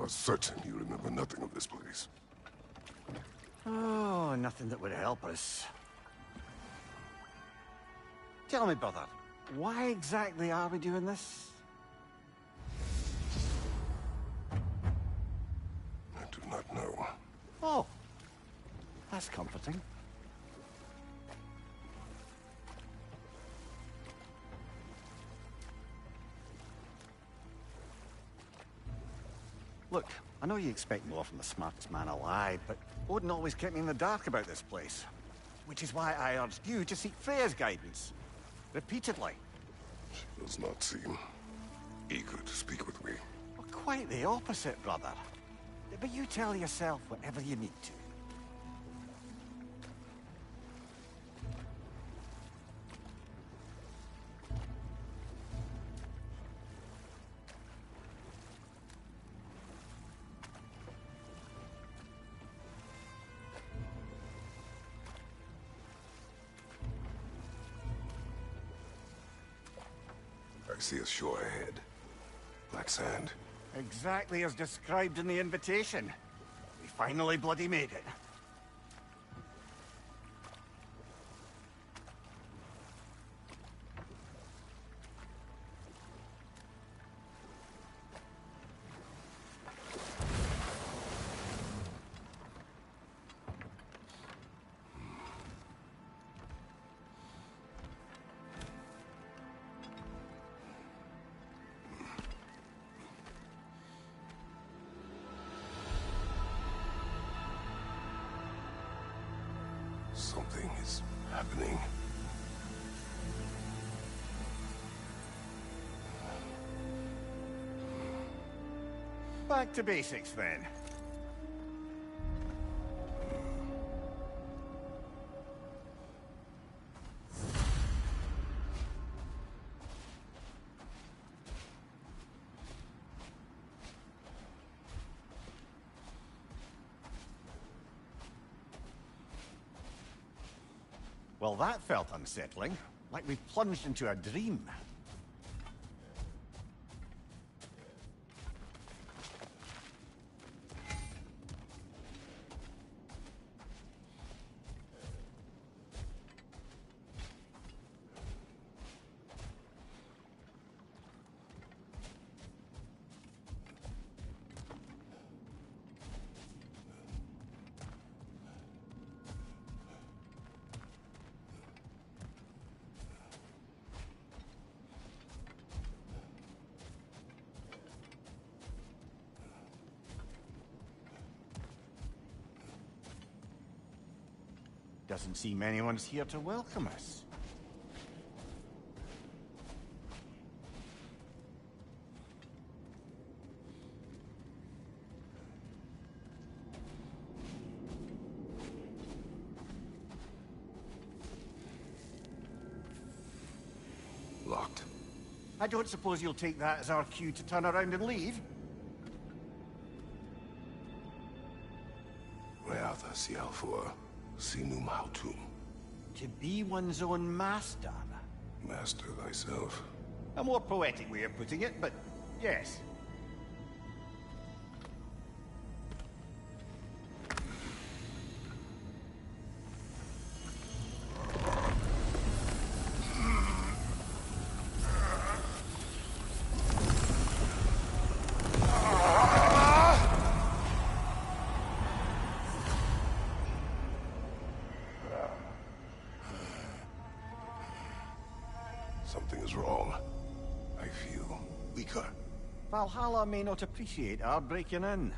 are certain you remember nothing of this place. Oh, nothing that would help us. Tell me, brother, why exactly are we doing this? I do not know. Oh, that's comforting. Look, I know you expect more from the smartest man alive, but Odin always kept me in the dark about this place. Which is why I urged you to seek Freya's guidance. Repeatedly. She does not seem eager to speak with me. Well, quite the opposite, brother. But you tell yourself whatever you need to. I see a shore ahead. Black sand. Exactly as described in the invitation. We finally bloody made it. Something is happening. Back to basics, then. Well, that felt unsettling. Like we plunged into a dream. Doesn't seem anyone's here to welcome us. Locked. I don't suppose you'll take that as our cue to turn around and leave? Reatha Sialfur, Sinum Hautum. To be one's own master. Master thyself. A more poetic way of putting it, but yes. Something is wrong. I feel weaker. Valhalla may not appreciate our breaking in.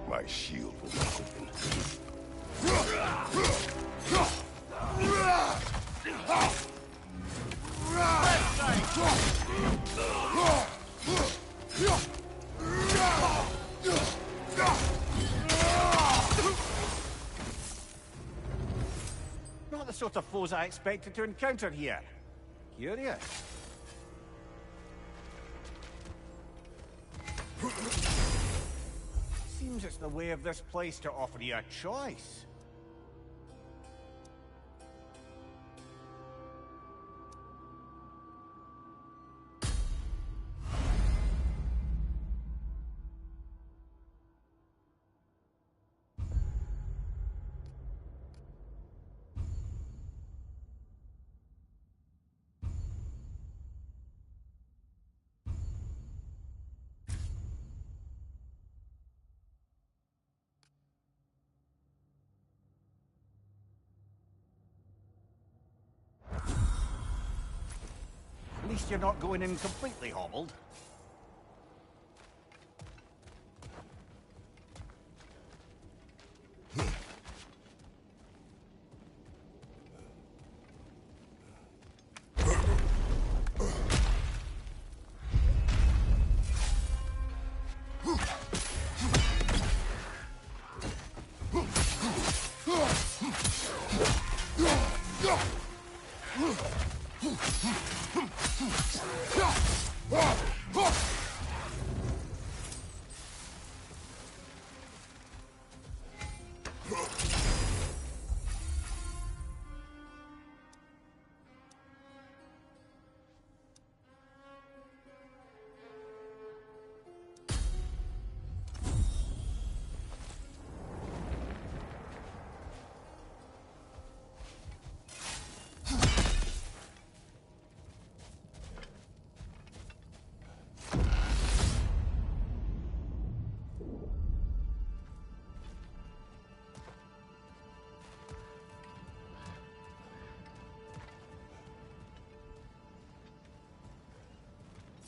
My shield will be open. Not the sort of foes I expected to encounter here. Curious. Seems it's the way of this place to offer you a choice. At least you're not going in completely hobbled.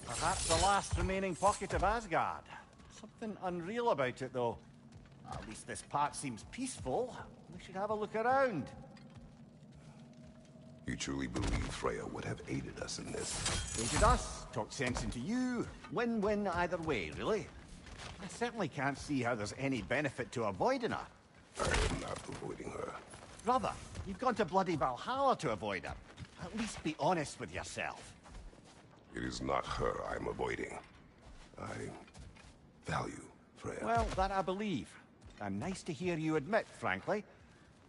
Perhaps the last remaining pocket of Asgard. Something unreal about it, though. At least this part seems peaceful. We should have a look around. You truly believe Freya would have aided us in this? Aided us, talked sense into you. Win-win either way, really. I certainly can't see how there's any benefit to avoiding her. I am not avoiding her. Brother, you've gone to bloody Valhalla to avoid her. At least be honest with yourself. It is not her I'm avoiding. I value Freya. Well, that I believe. I'm nice to hear you admit, frankly.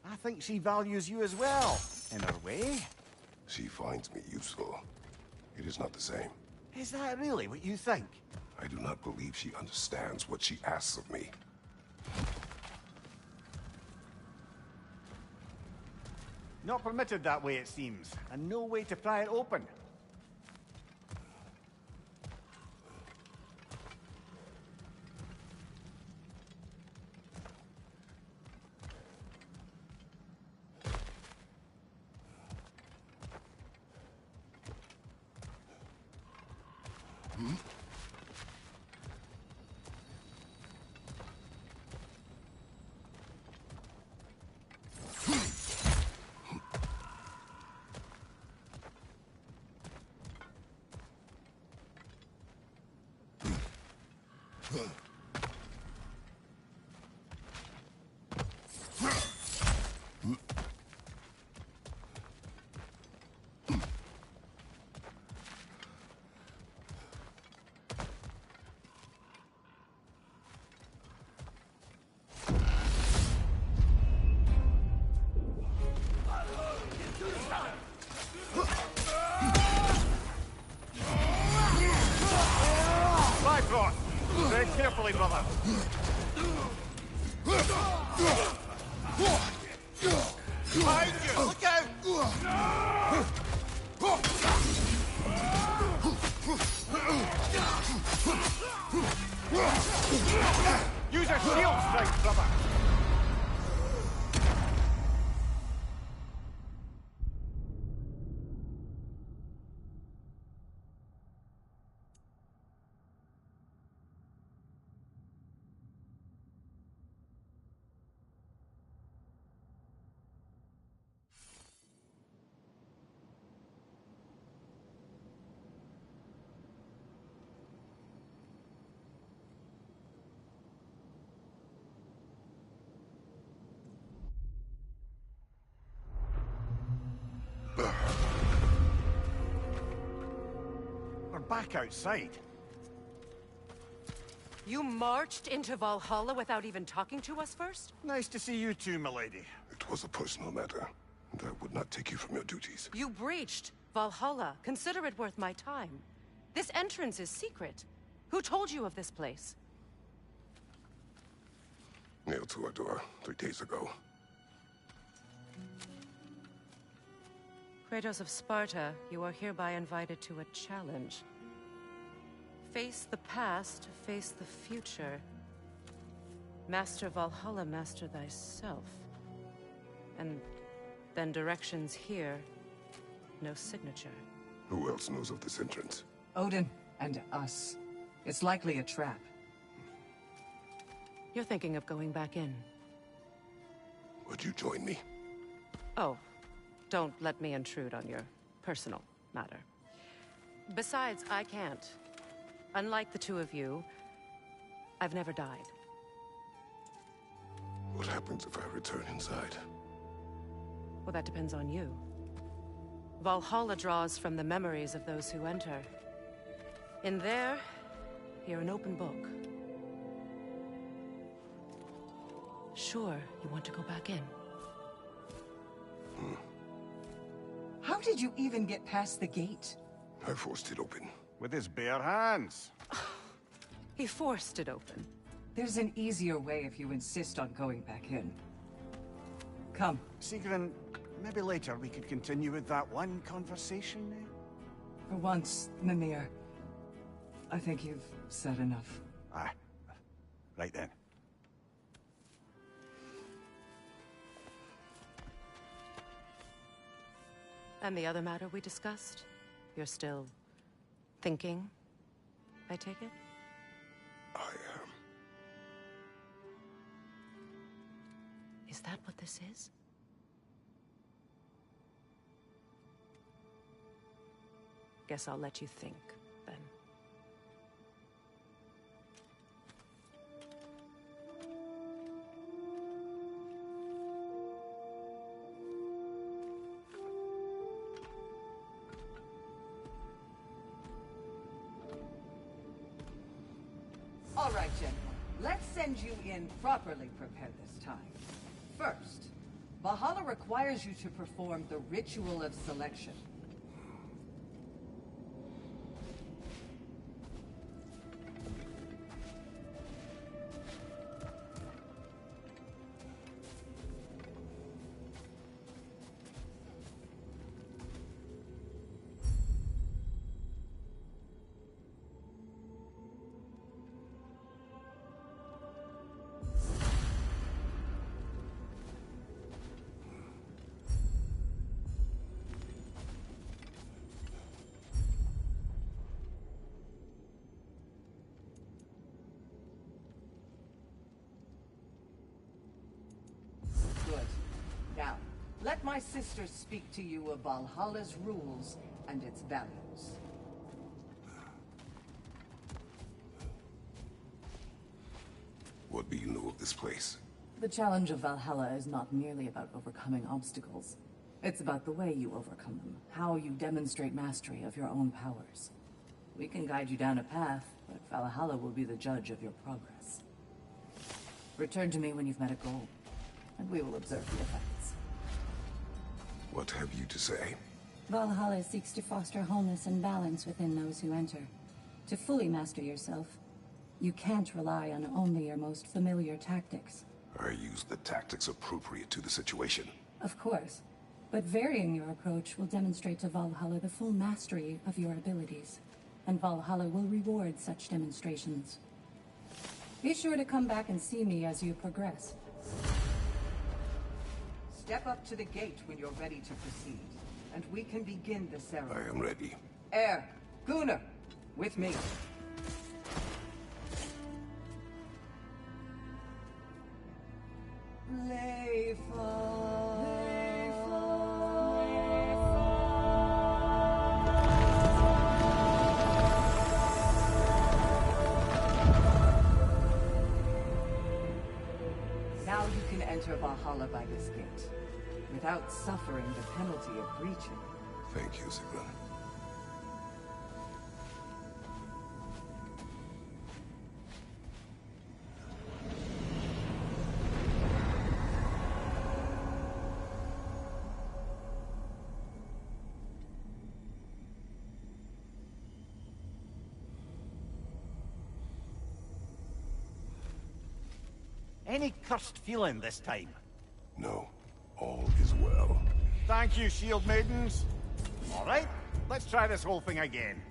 I think she values you as well, in her way. She finds me useful. It is not the same. Is that really what you think? I do not believe she understands what she asks of me. Not permitted that way, it seems, and no way to pry it open. Very carefully, brother. Behind you! Look out! Use your shield strength, brother. We're back outside. You marched into Valhalla without even talking to us first? Nice to see you too, milady. It was a personal matter, and I would not take you from your duties. You breached Valhalla. Consider it worth my time. This entrance is secret. Who told you of this place? Nailed to our door 3 days ago. Kratos of Sparta, you are hereby invited to a challenge. Face the past, face the future. Master Valhalla, master thyself. And then directions here, no signature. Who else knows of this entrance? Odin and us. It's likely a trap. You're thinking of going back in. Would you join me? Oh, don't let me intrude on your personal matter. Besides, I can't. Unlike the two of you, I've never died. What happens if I return inside? Well, that depends on you. Valhalla draws from the memories of those who enter. In there, you're an open book. Sure, you want to go back in. How did you even get past the gate? I forced it open. With his bare hands. He forced it open. There's an easier way if you insist on going back in. Come. Sigrun, maybe later we could continue with that one conversation, eh? For once, Mimir. I think you've said enough. Aye. Right then. And the other matter we discussed? You're still thinking, I take it? I am. Is that what this is? Guess I'll let you think, then. All right, gentlemen. Let's send you in properly prepared this time. First, Valhalla requires you to perform the ritual of selection. Good. Now, let my sisters speak to you of Valhalla's rules and its values. What do you know of this place? The challenge of Valhalla is not merely about overcoming obstacles. It's about the way you overcome them, how you demonstrate mastery of your own powers. We can guide you down a path, but Valhalla will be the judge of your progress. Return to me when you've met a goal, and we will observe the effects. What have you to say? Valhalla seeks to foster wholeness and balance within those who enter. To fully master yourself, you can't rely on only your most familiar tactics. I use the tactics appropriate to the situation. Of course, but varying your approach will demonstrate to Valhalla the full mastery of your abilities, and Valhalla will reward such demonstrations. Be sure to come back and see me as you progress. Step up to the gate when you're ready to proceed, and we can begin the ceremony. I am ready. Air, Gunnar, with me. Now you can enter Valhalla by this gate, without suffering the penalty of breaching. Thank you, Sigrun. Any cursed feeling this time? No, all is well. Thank you, shield maidens. All right, let's try this whole thing again.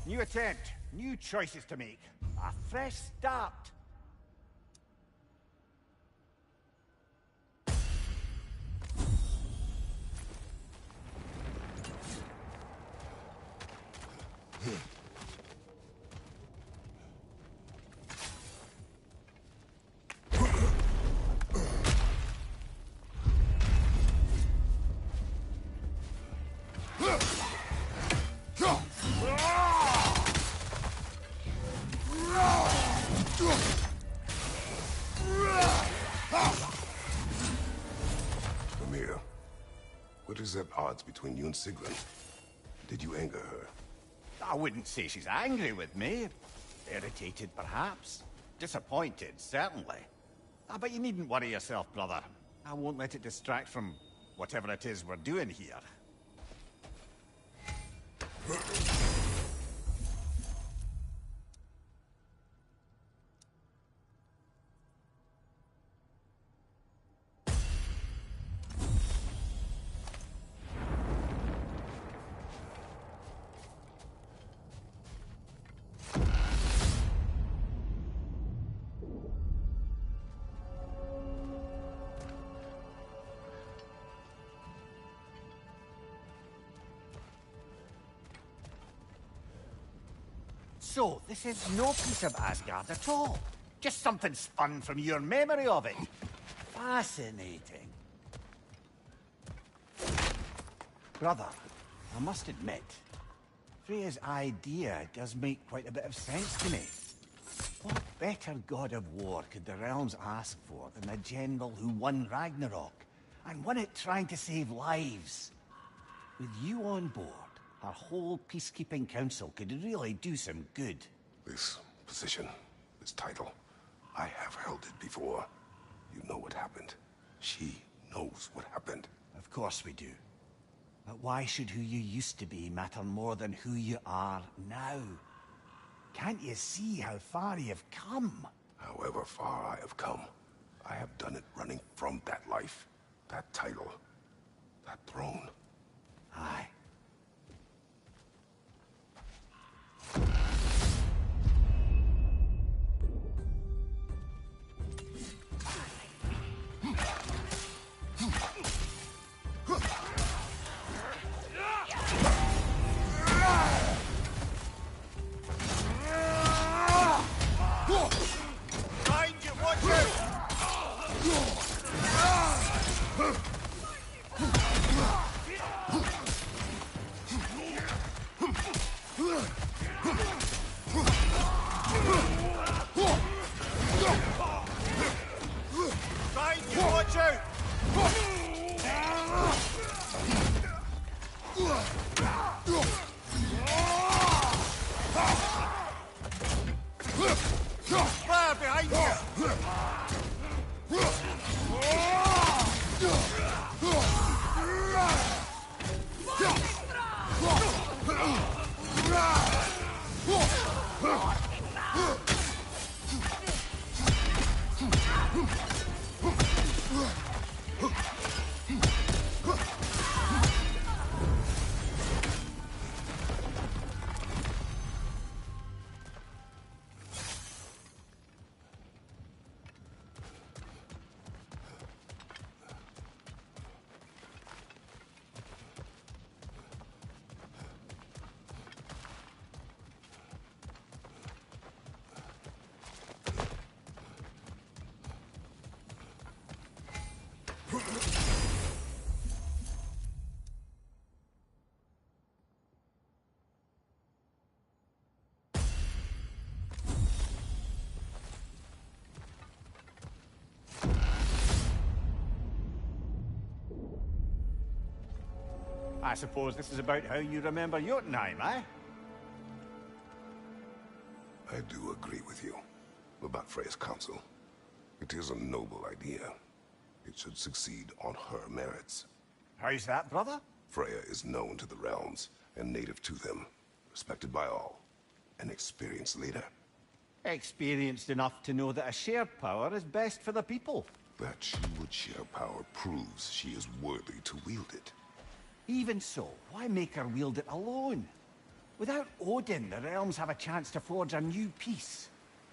New attempt, new choices to make. A fresh start. Amir, what is at odds between you and Sigrun? Did you anger her? I wouldn't say she's angry with me. Irritated, perhaps. Disappointed, certainly. But you needn't worry yourself, brother. I won't let it distract from whatever it is we're doing here. So, this is no piece of Asgard at all. Just something spun from your memory of it. Fascinating. Brother, I must admit, Freya's idea does make quite a bit of sense to me. What better god of war could the realms ask for than the general who won Ragnarok, and won it trying to save lives? With you on board, our whole peacekeeping council could really do some good. This position, this title, I have held it before. You know what happened. She knows what happened. Of course we do. But why should who you used to be matter more than who you are now? Can't you see how far you've come? However far I have come, I have done it running from that life, that title, that throne. Aye. I suppose this is about how you remember Jotunheim, eh? I do agree with you about Freya's council. It is a noble idea. It should succeed on her merits. How's that, brother? Freya is known to the realms and native to them, respected by all. An experienced leader. Experienced enough to know that a shared power is best for the people. That she would share power proves she is worthy to wield it. Even so, why make her wield it alone? Without Odin, the realms have a chance to forge a new peace.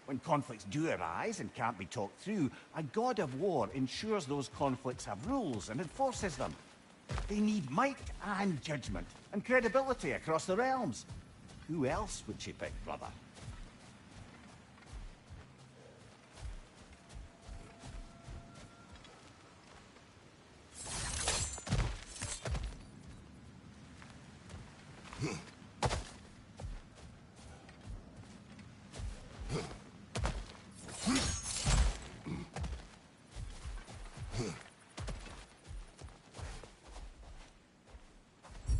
When conflicts do arise and can't be talked through, a god of war ensures those conflicts have rules and enforces them. They need might and judgment, and credibility across the realms. Who else would she pick, brother?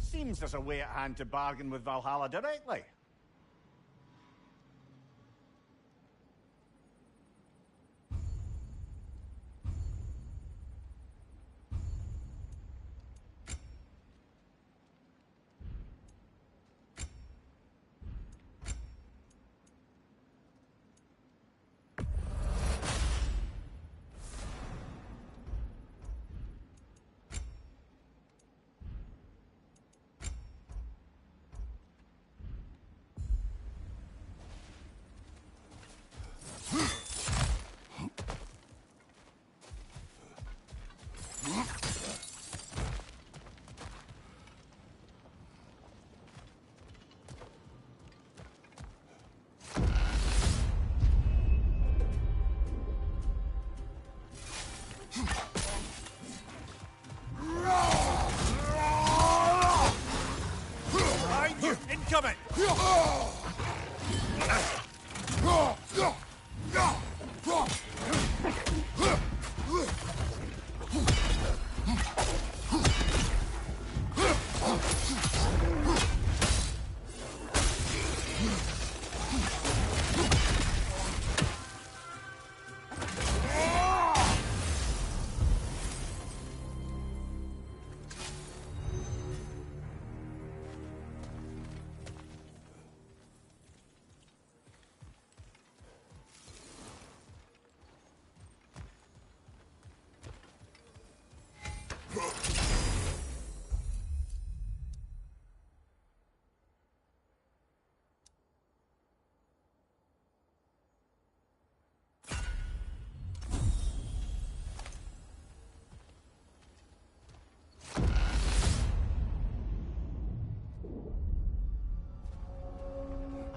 Seems there's a way at hand to bargain with Valhalla directly. Incoming!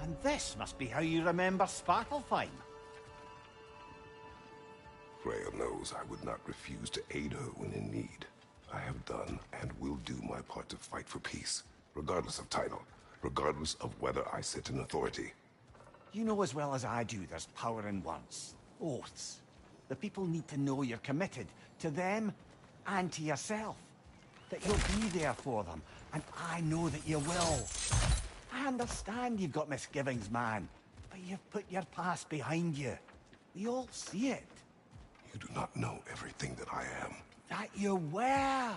And this must be how you remember Svartalfheim. Freya knows I would not refuse to aid her when in need. I have done and will do my part to fight for peace, regardless of title, regardless of whether I sit in authority. You know as well as I do there's power in words. Oaths. The people need to know you're committed to them and to yourself. That you'll be there for them, and I know that you will. I understand you've got misgivings, man, but you've put your past behind you. We all see it. You do not know everything that I am. That you were.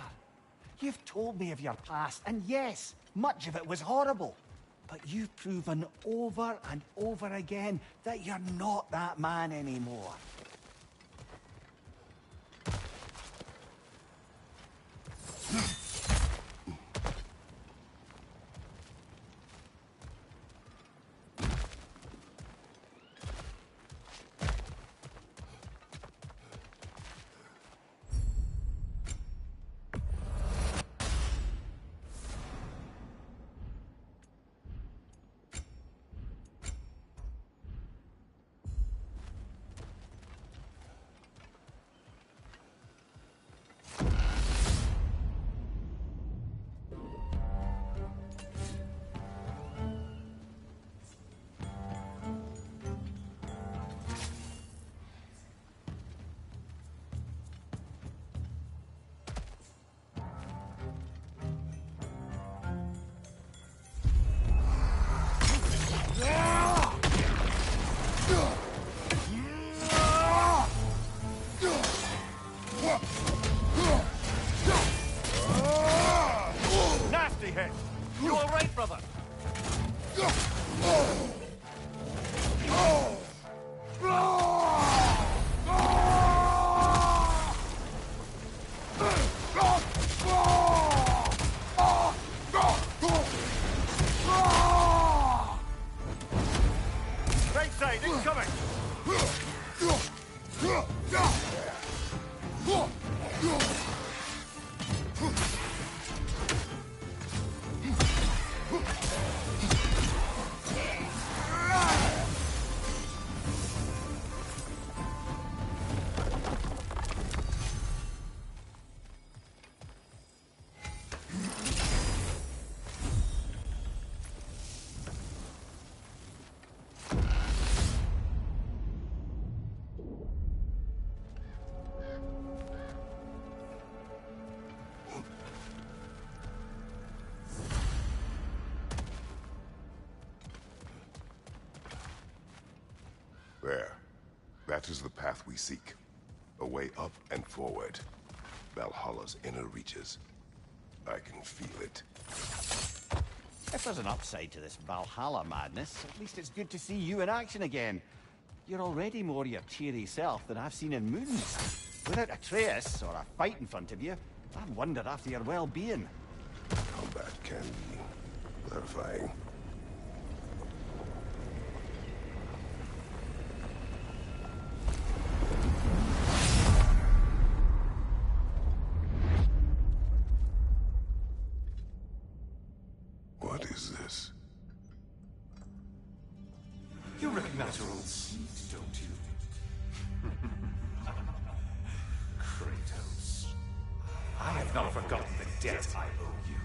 You've told me of your past, and yes, much of it was horrible. But you've proven over and over again that you're not that man anymore. nasty hit. You all right, brother? Right side, incoming! There. That is the path we seek. A way up and forward. Valhalla's inner reaches. I can feel it. If there's an upside to this Valhalla madness, at least it's good to see you in action again. You're already more your cheery self than I've seen in moons. Without a trace or a fight in front of you, I've wondered after your well-being. Combat can be clarifying. What is this? You recognize your old seat, don't you? Kratos. I have not forgotten the debt I owe you.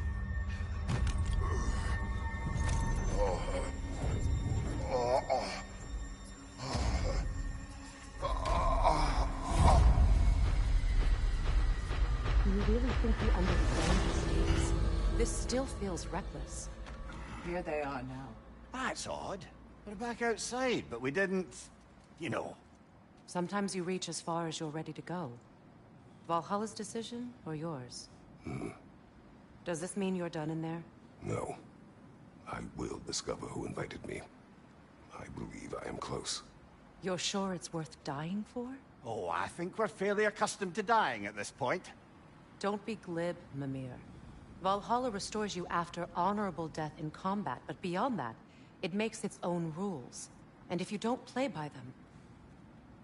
Do you really think you understand this case? This still feels reckless. Here they are now. That's odd. We're back outside, but we didn't... you know. Sometimes you reach as far as you're ready to go. Valhalla's decision, or yours? Does this mean you're done in there? No. I will discover who invited me. I believe I am close. You're sure it's worth dying for? Oh, I think we're fairly accustomed to dying at this point. Don't be glib, Mimir. Valhalla restores you after honorable death in combat, but beyond that, it makes its own rules. And if you don't play by them...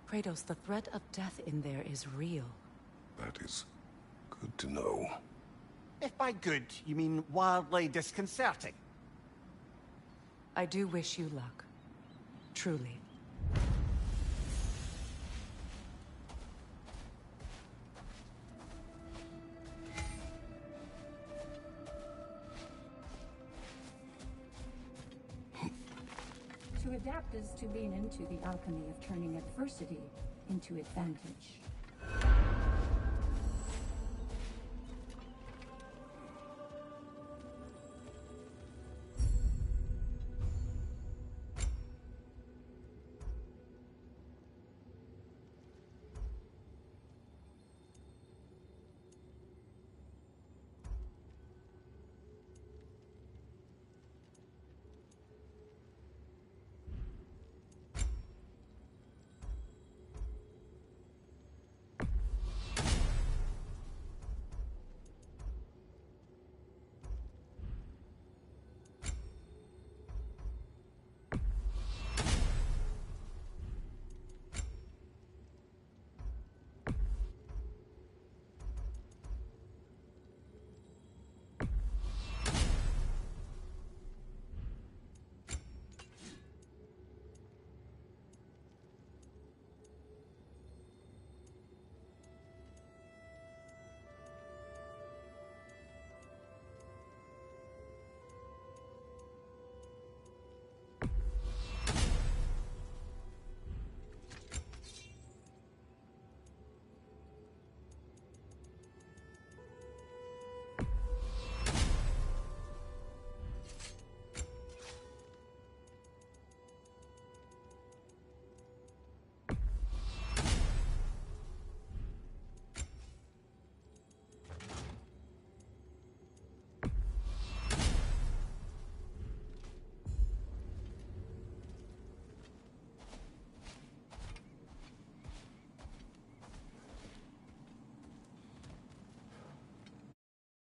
Kratos, the threat of death in there is real. That is good to know. If by good, you mean wildly disconcerting. I do wish you luck. Truly. To adapt is to lean into the alchemy of turning adversity into advantage.